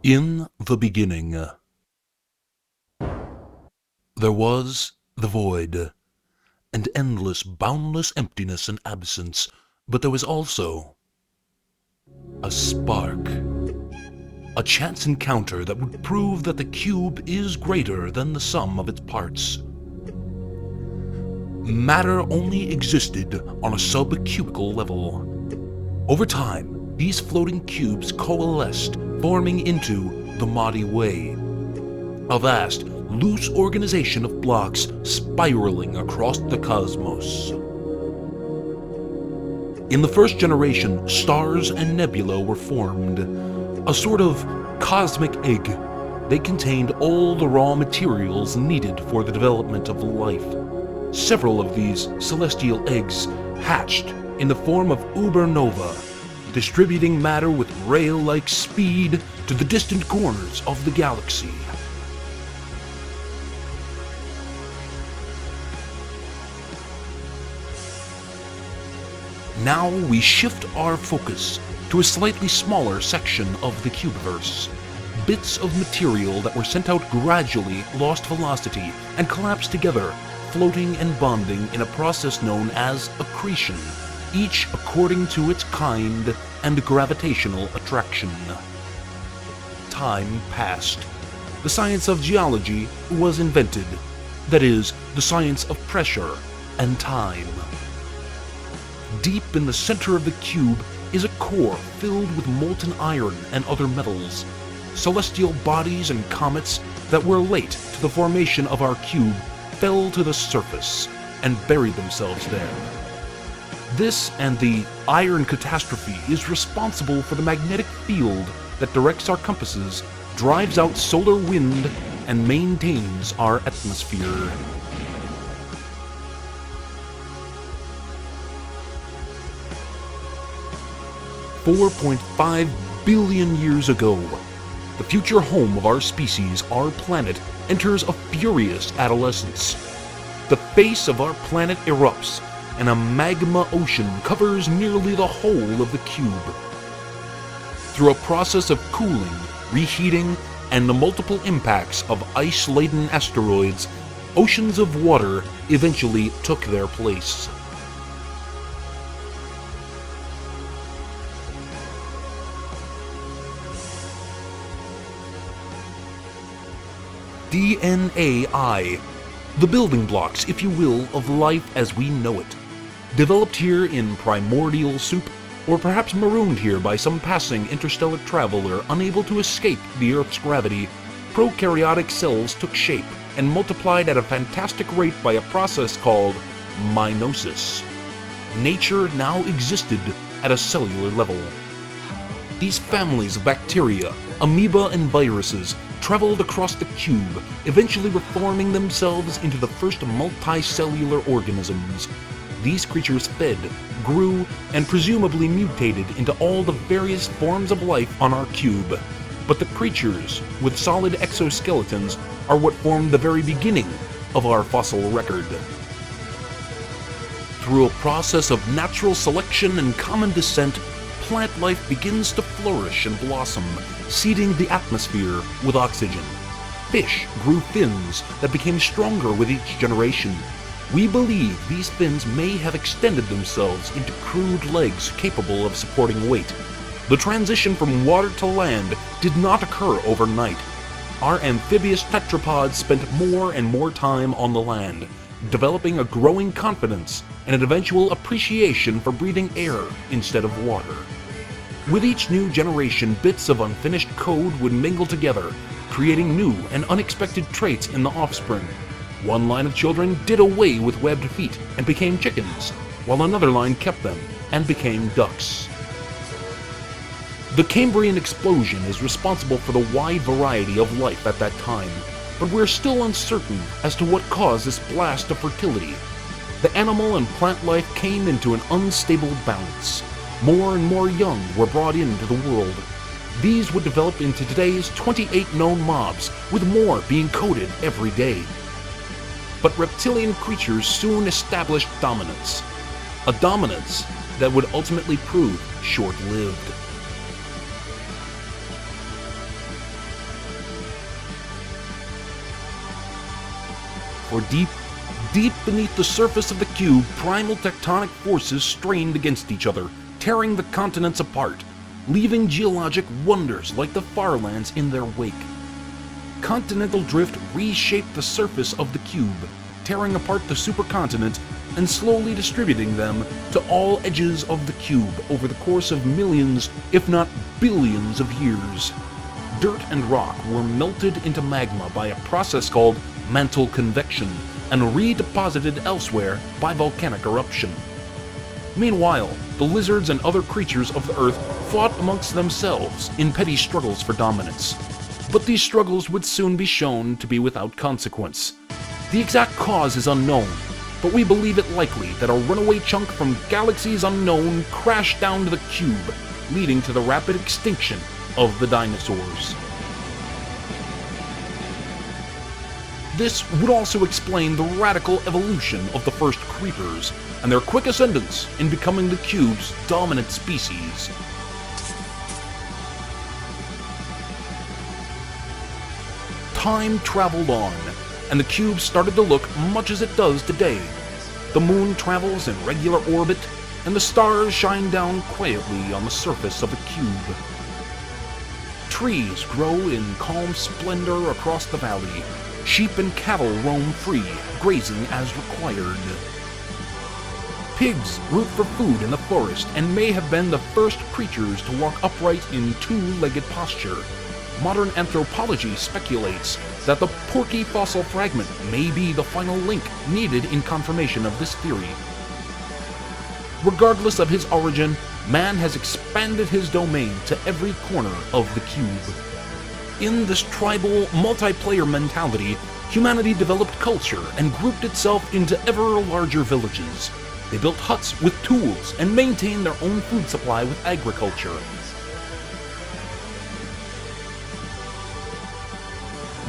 In the beginning, there was the void, and endless, boundless emptiness and absence, but there was also a spark, a chance encounter that would prove that the cube is greater than the sum of its parts. Matter only existed on a subcubical level. Over time, these floating cubes coalesced, forming into the Mighty Way, a vast, loose organization of blocks spiraling across the cosmos. In the first generation, stars and nebula were formed, a sort of cosmic egg. They contained all the raw materials needed for the development of life. Several of these celestial eggs hatched in the form of ubernova, distributing matter with rail-like speed to the distant corners of the galaxy. Now we shift our focus to a slightly smaller section of the cubiverse. Bits of material that were sent out gradually lost velocity and collapsed together, floating and bonding in a process known as accretion, each according to its kind and gravitational attraction. Time passed. The science of geology was invented, that is, the science of pressure and time. Deep in the center of the cube is a core filled with molten iron and other metals. Celestial bodies and comets that were late to the formation of our cube fell to the surface and buried themselves there. This and the iron catastrophe is responsible for the magnetic field that directs our compasses, drives out solar wind, and maintains our atmosphere. $4.5 billion years ago, the future home of our species, our planet, enters a furious adolescence. The face of our planet erupts, and a magma ocean covers nearly the whole of the cube. Through a process of cooling, reheating, and the multiple impacts of ice-laden asteroids, oceans of water eventually took their place. DNA, the building blocks, if you will, of life as we know it. Developed here in primordial soup, or perhaps marooned here by some passing interstellar traveler unable to escape the Earth's gravity, prokaryotic cells took shape and multiplied at a fantastic rate by a process called meiosis. Nature now existed at a cellular level. These families of bacteria, amoeba, and viruses traveled across the cube, eventually reforming themselves into the first multicellular organisms. These creatures fed, grew, and presumably mutated into all the various forms of life on our cube. But the creatures with solid exoskeletons are what formed the very beginning of our fossil record. Through a process of natural selection and common descent, plant life begins to flourish and blossom, seeding the atmosphere with oxygen. Fish grew fins that became stronger with each generation. We believe these fins may have extended themselves into crude legs capable of supporting weight. The transition from water to land did not occur overnight. Our amphibious tetrapods spent more and more time on the land, developing a growing confidence and an eventual appreciation for breathing air instead of water. With each new generation, bits of unfinished code would mingle together, creating new and unexpected traits in the offspring. One line of children did away with webbed feet and became chickens, while another line kept them and became ducks. The Cambrian explosion is responsible for the wide variety of life at that time, but we're still uncertain as to what caused this blast of fertility. The animal and plant life came into an unstable balance. More and more young were brought into the world. These would develop into today's 28 known mobs, with more being coded every day. But reptilian creatures soon established dominance. A dominance that would ultimately prove short-lived. For deep beneath the surface of the cube, primal tectonic forces strained against each other, tearing the continents apart, leaving geologic wonders like the Farlands in their wake. Continental drift reshaped the surface of the cube, tearing apart the supercontinent and slowly distributing them to all edges of the cube over the course of millions, if not billions of years. Dirt and rock were melted into magma by a process called mantle convection and redeposited elsewhere by volcanic eruption. Meanwhile, the lizards and other creatures of the Earth fought amongst themselves in petty struggles for dominance. But these struggles would soon be shown to be without consequence. The exact cause is unknown, but we believe it likely that a runaway chunk from galaxies unknown crashed down to the cube, leading to the rapid extinction of the dinosaurs. This would also explain the radical evolution of the first creepers and their quick ascendance in becoming the cube's dominant species. Time traveled on, and the cube started to look much as it does today. The moon travels in regular orbit, and the stars shine down quietly on the surface of the cube. Trees grow in calm splendor across the valley. Sheep and cattle roam free, grazing as required. Pigs root for food in the forest and may have been the first creatures to walk upright in two-legged posture. Modern anthropology speculates that the porky fossil fragment may be the final link needed in confirmation of this theory. Regardless of his origin, man has expanded his domain to every corner of the cube. In this tribal, multiplayer mentality, humanity developed culture and grouped itself into ever larger villages. They built huts with tools and maintained their own food supply with agriculture.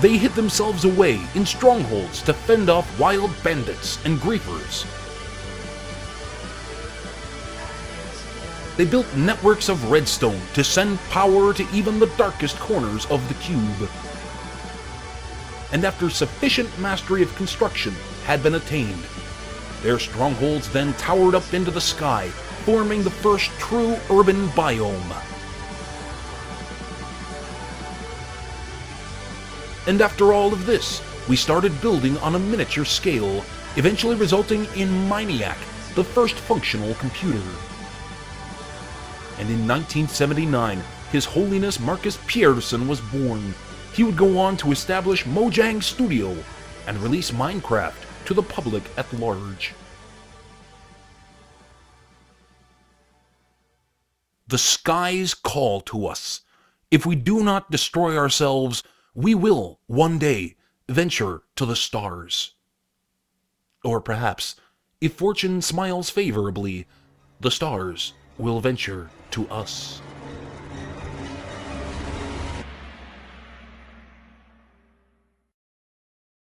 They hid themselves away in strongholds to fend off wild bandits and griefers. They built networks of redstone to send power to even the darkest corners of the cube. And after sufficient mastery of construction had been attained, their strongholds then towered up into the sky, forming the first true urban biome. And after all of this, we started building on a miniature scale, eventually resulting in Miniac, the first functional computer. And in 1979, His Holiness Markus Persson was born. He would go on to establish Mojang Studio and release Minecraft to the public at large. The skies call to us. If we do not destroy ourselves, we will, one day, venture to the stars. Or perhaps, if fortune smiles favorably, the stars will venture to us.